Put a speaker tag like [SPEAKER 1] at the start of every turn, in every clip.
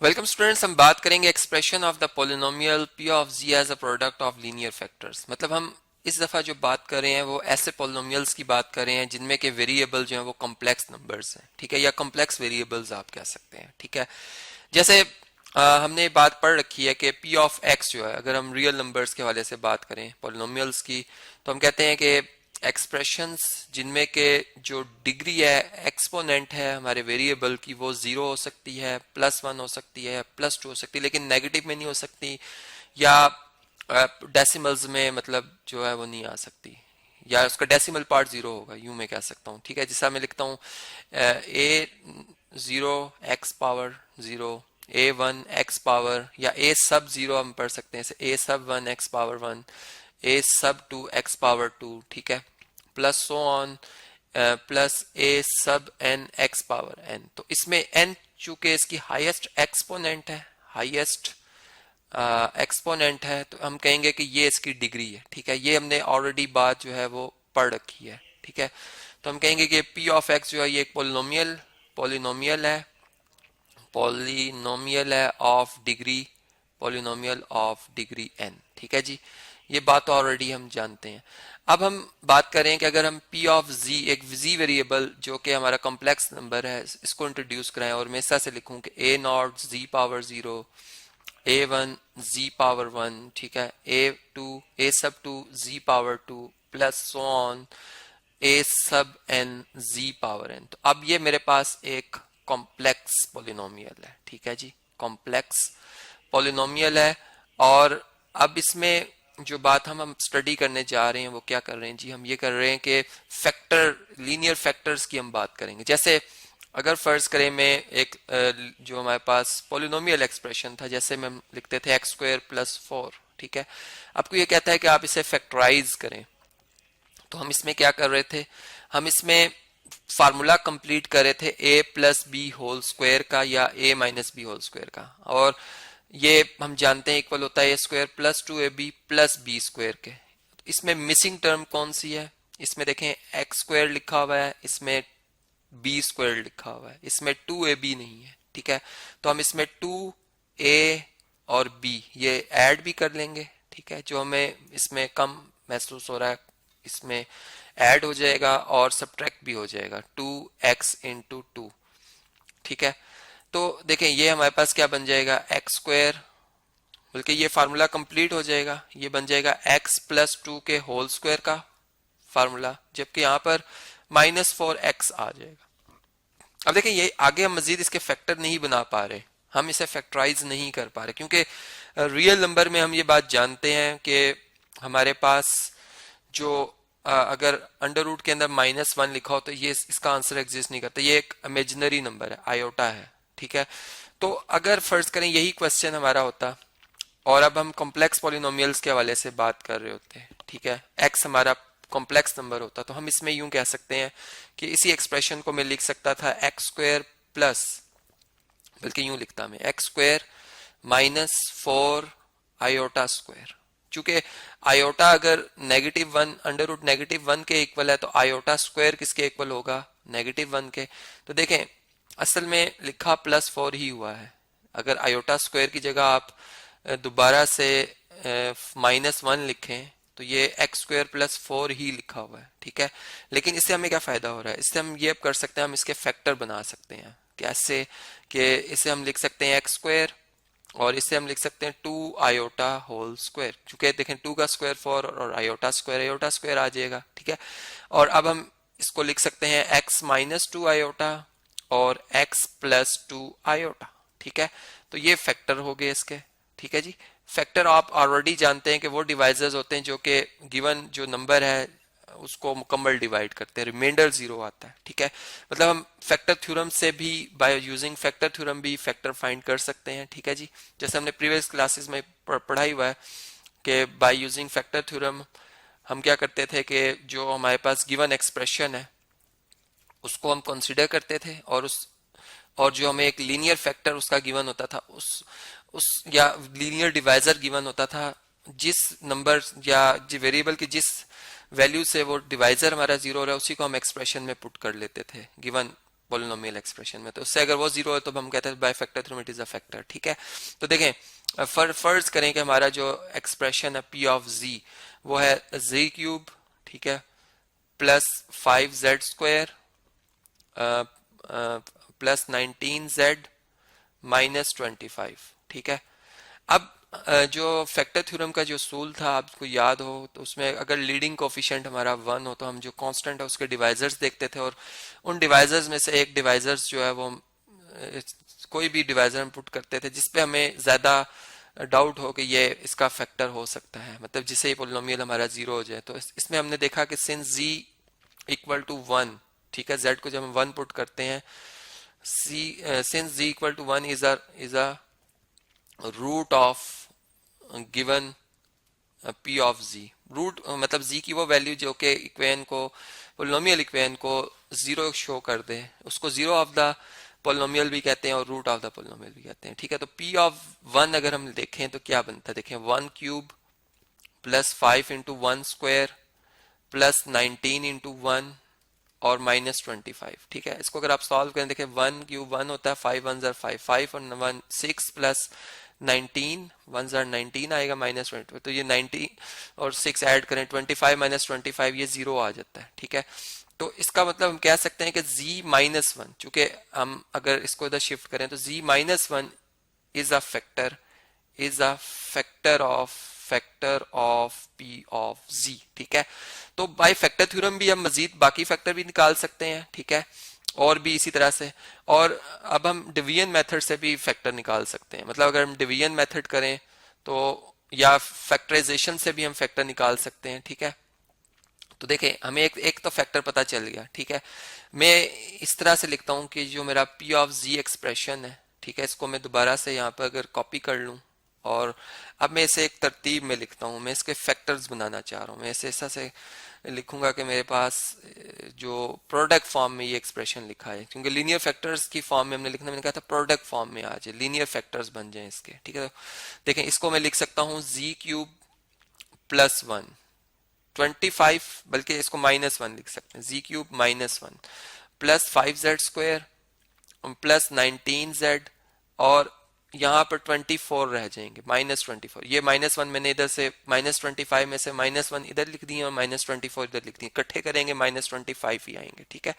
[SPEAKER 1] Welcome students, हम बात करेंगे expression of the polynomial P of z as a product of linear factors. मतलब हम इस दफा जो बात कर रहे हैं वो ऐसे पोलिनोमियल्स की बात कर रहे हैं जिनमें के वेरिएबल जो है वो कॉम्प्लेक्स नंबर्स हैं, ठीक है, या कॉम्प्लेक्स वेरिएबल्स आप कह सकते हैं, ठीक है। जैसे हमने बात पढ़ रखी है कि पी ऑफ एक्स जो है, अगर हम रियल नंबर्स के हवाले से बात करें पोलिनोमियल्स की, तो हम कहते हैं कि एक्सप्रेशंस जिनमें के जो डिग्री है एक्सपोनेंट है हमारे वेरिएबल की वो जीरो हो सकती है, +1 हो सकती है, +2 हो सकती है, लेकिन नेगेटिव में नहीं हो सकती, या डेसिमल्स में मतलब जो है वो नहीं आ सकती, या उसका डेसिमल पार्ट जीरो होगा, यूं मैं कह सकता हूँ, ठीक है। जैसा मैं लिखता हूँ a0 x power 0, a1 x power, या a सब 0 हम पढ़ सकते हैं, a सब 1 x पावर 1, a सब 2 x पावर 2, ठीक है, plus so on, plus a सब n x पावर n। तो इसमें n चूंकि इसकी हाईएस्ट एक्सपोनेंट है, हाईएस्ट एक्सपोनेंट है, तो हम कहेंगे कि ये इसकी डिग्री है, ठीक है। ये हमने ऑलरेडी बात जो है वो पढ़ रखी है, ठीक है। तो हम कहेंगे कि p ऑफ x जो है ये एक पोलिनोमियल है, पॉलिनोमियल है of degree, polynomial of degree n, ठीक है जी। ये बात ऑलरेडी हम जानते हैं। अब हम बात करें कि अगर हम p ऑफ z, एक z वेरिएबल जो कि हमारा कॉम्प्लेक्स नंबर है, इसको इंट्रोड्यूस कराएं और मैं इस तरह से लिखूं कि a0 z power 0, a1 z power 1, ठीक है, a सब 2 z power 2, plus so on a सब n z पावर n। तो अब ये मेरे पास एक कॉम्प्लेक्स पोलिनोमियल है, ठीक है जी, कॉम्प्लेक्स पोलिनोमियल है। और अब इसमें जो बात हम स्टडी करने जा रहे हैं वो क्या कर रहे हैं जी, हम ये कर रहे हैं कि फैक्टर, लीनियर फैक्टर्स की हम बात करेंगे। जैसे अगर फर्ज करें मैं एक जो हमारे पास पोलिनोमियल एक्सप्रेशन था, जैसे में हम लिखते थे x² + 4, ठीक है। आपको ये कहता है कि आप इसे फैक्टराइज करें, तो हम इसमें क्या कर रहे थे, हम इसमें फार्मूला कंप्लीट कर रहे थे a+b² का या a-b² का, और ये हम जानते हैं इक्वल होता है a² + 2ab + b² के। इसमें मिसिंग टर्म कौन सी है, इसमें देखें x² लिखा हुआ है, इसमें b² लिखा हुआ है, इसमें 2ab नहीं है, ठीक है। तो हम इसमें 2a और b ये ऐड भी कर लेंगे, ठीक है, जो हमें इसमें कम महसूस हो रहा है इसमें ऐड हो जाएगा और सब्ट्रैक्ट भी हो जाएगा, 2x × 2, ठीक है। तो देखें ये हमारे पास क्या बन जाएगा, x², बल्कि ये फार्मूला कंप्लीट हो जाएगा, ये बन जाएगा x + 2 के होल स्क्वायर का फार्मूला, जबकि यहाँ पर -4x आ जाएगा। अब देखें ये आगे हम मजीद इसके फैक्टर नहीं बना पा रहे, हम इसे फैक्टराइज नहीं कर पा रहे, क्योंकि रियल नंबर में हम ये बात जानते हैं कि हमारे पास जो अगर अंडर रूट के अंदर -1 लिखा हो तो ये इसका आंसर एग्जिस्ट नहीं करता, ये एक इमेजिनरी नंबर है, आयोटा है, ठीक है। तो अगर फर्ज करें यही क्वेश्चन हमारा होता और अब हम कॉम्प्लेक्स पॉलिनोमियल्स के हवाले से बात कर रहे होते हैं, ठीक है, एक्स हमारा कॉम्प्लेक्स नंबर होता, तो हम इसमें यूं कह सकते हैं कि इसी एक्सप्रेशन को मैं लिख सकता था x² प्लस, बल्कि यूं लिखता मैं x² -4 आयोटा स्क्वायर। चूंकि आयोटा अगर -1 अंडर रूट -1 के इक्वल है, तो आयोटा स्क्वायर किसके इक्वल होगा, -1 के। तो देखें असल में लिखा +4 ही हुआ है, अगर आयोटा स्क्वायर की जगह आप दोबारा से -1 लिखें तो ये x² + 4 ही लिखा हुआ है, ठीक है। लेकिन इससे हमें क्या फायदा हो रहा है, इससे हम ये कर सकते हैं, हम इसके फैक्टर बना सकते हैं, कैसे कि इसे हम लिख सकते हैं x² और इसे हम लिख सकते हैं 2 आयोटा होल स्क्वायर, चूंकि देखें 2 का स्क्वायर 4 और आयोटा स्क्वायर आ जाएगा, ठीक है। और अब हम इसको लिख सकते हैं x -2 आयोटा और x + 2 आयोटा, ठीक है। तो ये फैक्टर हो गए इसके, ठीक है जी। फैक्टर आप ऑलरेडी जानते हैं कि वो डिवाइजर्स होते हैं जो कि गिवन जो नंबर है उसको मुकम्मल डिवाइड करते हैं, रिमाइंडर 0 आता है, ठीक है। मतलब हम फैक्टर थ्योरम से भी, बाय यूजिंग फैक्टर थ्योरम भी फैक्टर फाइंड कर सकते हैं, ठीक है जी। जैसे हमने प्रीवियस क्लासेस में पढ़ाई हुआ है कि बाय यूजिंग फैक्टर थ्योरम हम क्या करते थे कि जो हमारे पास गिवन एक्सप्रेशन है उसको हम कंसिडर करते थे, और जो हमें एक लीनियर फैक्टर उसका गिवन होता था, उस या लीनियर डिवाइजर गिवन होता था, जिस नंबर या वेरिएबल की जिस वैल्यू से वो डिवाइजर हमारा 0 हो रहा है उसी को हम एक्सप्रेशन में पुट कर लेते थे गिवन पोलिनोमियल एक्सप्रेशन में। तो उससे अगर वो जीरो है तो हम कहते हैं by factor theorem it is a factor, ठीक है। तो देखें फर्ज करें कि हमारा जो एक्सप्रेशन है पी ऑफ जी वो है जी क्यूब, ठीक है, plus 5z² plus 19z minus 25, ठीक है। अब जो फैक्टर थ्योरम का जो असूल था आपको याद हो तो उसमें अगर लीडिंग कोफिशिएंट हमारा 1 हो तो हम जो कांस्टेंट है उसके डिवाइजर्स देखते थे, और उन डिवाइजर्स में से एक डिवाइजर्स जो है वो कोई भी डिवाइजर हम पुट करते थे जिसपे हमें ज्यादा डाउट हो कि ये इसका फैक्टर हो सकता है, मतलब जिसे पोलिनोमियल हमारा जीरो हो जाए। तो इसमें हमने देखा कि सिंस जी इक्वल टू 1, ठीक है, z को जब हम 1 पुट करते हैं, since z equal to 1 is a root of given p of z। Root मतलब z की वो वैल्यू जो कि इक्वेशन को, पोलिनोमियल इक्वेशन को जीरो शो कर दे, उसको जीरो ऑफ द पोलिनोमियल भी कहते हैं और रूट ऑफ द पोलिनोमियल भी कहते हैं, ठीक है। तो p ऑफ 1 अगर हम देखें तो क्या बनता है, देखें 1 cube plus 5 into 1 square plus 19 into 1 और माइनस 25, ठीक है। इसको अगर आप सॉल्व करें, देखें 1 क्यूब 1 होता है, 5 1 5 5 और 1 6 प्लस 19 1 19 आएगा माइनस 20, तो ये 90 और 6 ऐड करें 25 माइनस 25 ये जीरो आ जाता है, ठीक है। तो इसका मतलब हम कह सकते हैं कि z माइनस 1, चूंकि हम अगर इसको इधर शिफ्ट करें तो z minus 1 is a factor, is a factor of p of z, ठीक है। तो बाय फैक्टर थ्योरम भी हम मजीद बाकी फैक्टर भी निकाल सकते हैं, ठीक है, और भी इसी तरह से। और अब हम डिवीजन मेथड से भी फैक्टर निकाल सकते हैं, मतलब अगर हम डिवीजन मेथड करें तो, या फैक्टराइजेशन से भी हम फैक्टर निकाल सकते हैं, ठीक है। तो देखें हमें एक तो फैक्टर पता चल गया, ठीक है। मैं इस तरह से लिखता हूं कि जो मेरा p ऑफ z एक्सप्रेशन है, ठीक है, इसको मैं दोबारा से यहाँ पर अगर कॉपी कर लूं और अब मैं इसे एक तरतीब में लिखता हूं, मैं इसके फैक्टर्स बनाना चाह रहा हूं। मैं इसे ऐसा से लिखूंगा कि मेरे पास जो प्रोडक्ट फॉर्म में ये एक्सप्रेशन लिखा है, क्योंकि लीनियर फैक्टर्स की फॉर्म में हमने लिखना, मैंने कहा था प्रोडक्ट फॉर्म में आ जाए, लीनियर फैक्टर्स बन जाए इसके, ठीक है। देखें इसको मैं लिख सकता हूँ जी क्यूब प्लस 1 25, बल्कि इसको माइनस 1 लिख सकते हैं, z cube minus 1 plus 5z² plus 19z और यहाँ पर 24 रह जाएंगे, माइनस 24। ये माइनस 1 मैंने इधर से माइनस 25 में से माइनस 1 इधर लिख दिए और माइनस 24 इधर लिख दिए, इकट्ठे करेंगे माइनस 25 ही आएंगे, ठीक है।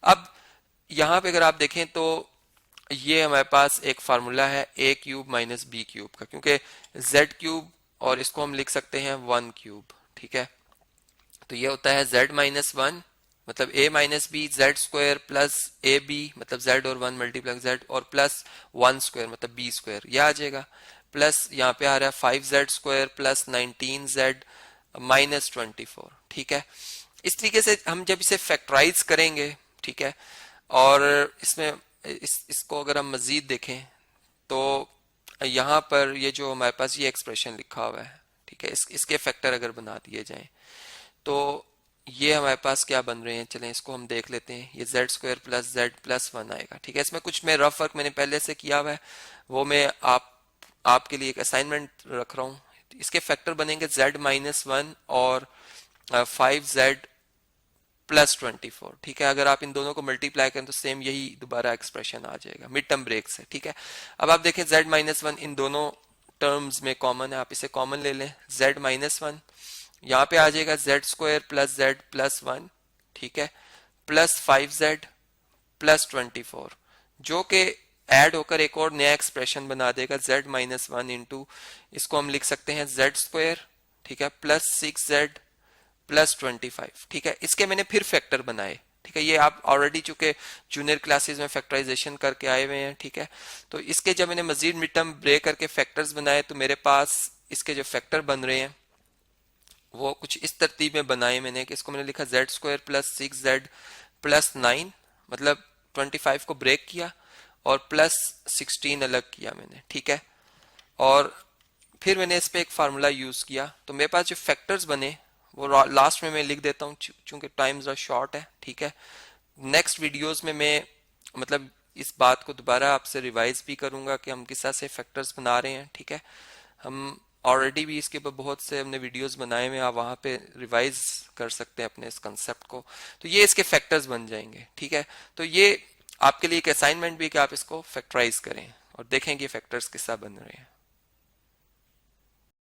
[SPEAKER 1] अब यहाँ पे अगर आप देखें तो ये हमारे पास एक फार्मूला है a cube minus B cube का, क्योंकि z क्यूब और इसको हम लिख सकते हैं 1 क्यूब, ठीक है। तो ये होता है z माइनस 1 मतलब a minus B z square plus A B मतलब z और 1 मल्टीप्लाई z और प्लस 1 स्क्वायर मतलब b स्क्वायर, यह आ जाएगा। प्लस यहाँ पे आ रहा है 5z square plus 19z minus 24, ठीक है। इस तरीके से हम जब इसे फैक्टराइज करेंगे, ठीक है, और इसमें इसको अगर हम मजीद देखें तो यहाँ पर ये जो हमारे पास ये एक्सप्रेशन लिखा हुआ है, ठीक है, इसके फैक्टर अगर बना दिए जाएं तो ये हमारे पास क्या बन रहे हैं, चलें इसको हम देख लेते हैं। ये Z square plus Z plus 1 आएगा, ठीक है। इसमें कुछ मैं रफ वर्क मैंने पहले से किया हुआ है, वो मैं आपके लिए एक असाइनमेंट रख रहा हूँ। इसके फैक्टर बनेंगे जेड माइनस 1 और 5z प्लस 24, ठीक है। अगर आप इन दोनों को मल्टीप्लाई करें तो सेम यही दोबारा एक्सप्रेशन आ जाएगा मिड टर्म ब्रेक से, ठीक है। अब आप देखें z माइनस 1 इन दोनों टर्म्स में कॉमन है, आप इसे कॉमन ले लें, z माइनस 1 यहाँ पे आ जाएगा Z square plus Z plus 1, ठीक है, प्लस 5z प्लस 24, जो कि ऐड होकर एक और नया एक्सप्रेशन बना देगा z माइनस 1 इंटू, इसको हम लिख सकते हैं जेड स्क्वायर, ठीक है, प्लस 6z प्लस 25, ठीक है। इसके मैंने फिर फैक्टर बनाए, ठीक है, ये आप ऑलरेडी चूंकि जूनियर क्लासेस में फैक्टराइजेशन करके आए हुए हैं, ठीक है। तो इसके जब मैंने मजीद मिड टर्म ब्रेक करके फैक्टर्स बनाए तो मेरे पास इसके जो फैक्टर बन रहे हैं वो कुछ इस तरतीब में बनाए मैंने कि इसको मैंने लिखा Z square plus 6z plus 9 मतलब 25 को ब्रेक किया और प्लस 16 अलग किया मैंने, ठीक है। और फिर मैंने इस पे एक फार्मूला यूज किया, तो मेरे पास जो फैक्टर्स बने वो लास्ट में मैं लिख देता हूँ चूंकि टाइम जरा शॉर्ट है, ठीक है। नेक्स्ट वीडियोस में मैं मतलब इस बात को दोबारा आपसे रिवाइज भी करूंगा कि हम किस तरह से फैक्टर्स बना रहे हैं, ठीक है। हम ऑलरेडी भी इसके ऊपर बहुत से हमने वीडियोस बनाए हुए, आप वहां पे रिवाइज कर सकते हैं अपने इस कंसेप्ट को। तो ये इसके फैक्टर्स बन जाएंगे, ठीक है। तो ये आपके लिए एक असाइनमेंट भी कि आप इसको फैक्टराइज करें और देखें कि फैक्टर्स किस तरह बन रहे हैं।